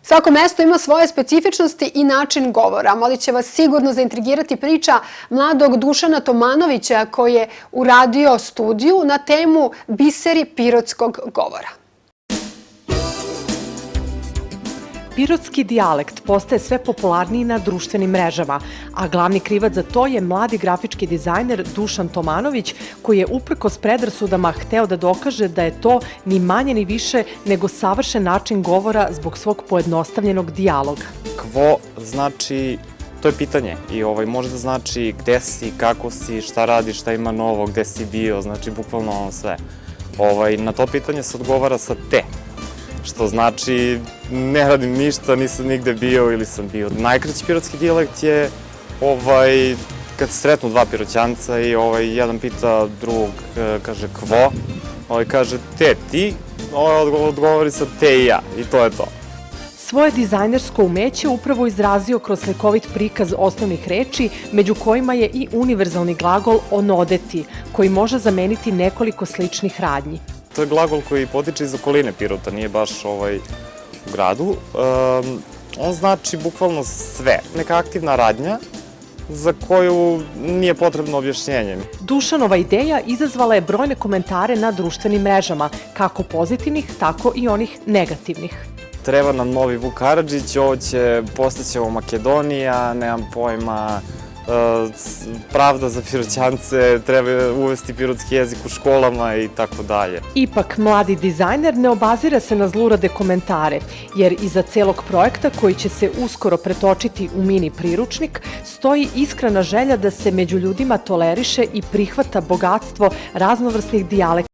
Svako mesto ima svoje specifičnosti i način govora, ali će vas sigurno zaintrigirati priča mladog Dušana Tomanovića koji je uradio studiju na temu Biseri pirotskog govora. Pirotski dijalekt postaje sve popularniji na društvenim mrežama, a glavni krivac za to je mladi grafički dizajner Dušan Tomanović, koji je uprkos predrasudama hteo da dokaže da je to ni manje ni više nego savršen način govora zbog svog pojednostavljenog dijaloga. Kvo znači, to je pitanje i može da znači gde si, kako si, šta radiš, šta ima novo, gde si bio, znači bukvalno ono sve. Na to pitanje se odgovara sa te. Što znači ne radim ništa, nisam nigde bio ili sam bio. Najkraći pirotski dijalekt je kad se sretnu dva piroćanca i jedan pita drugog, kaže kvo, kaže te ti, odgovori sa te i ja i to je to. Svoje dizajnersko umeće upravo izrazio kroz slikovit prikaz osnovnih reči, među kojima je i univerzalni glagol onodeti, koji može zameniti nekoliko sličnih radnji. To je glagol koji potiče iz okoline Pirota, nije baš u gradu. On znači bukvalno sve. Neka aktivna radnja za koju nije potrebno objašnjenje. Dušanova ideja izazvala je brojne komentare na društvenim mrežama, kako pozitivnih, tako i onih negativnih. Treba nam novi Vuk Karadžić, ovo će postaće Makedonija, nemam pojma, pravda za Piroćance, treba uvesti pirotski jezik u školama i tako dalje. Ipak, mladi dizajner ne obazira se na zlurade komentare, jer iza celog projekta koji će se uskoro pretočiti u mini priručnik, stoji iskrena želja da se među ljudima toleriše i prihvata bogatstvo raznovrsnih dijalekata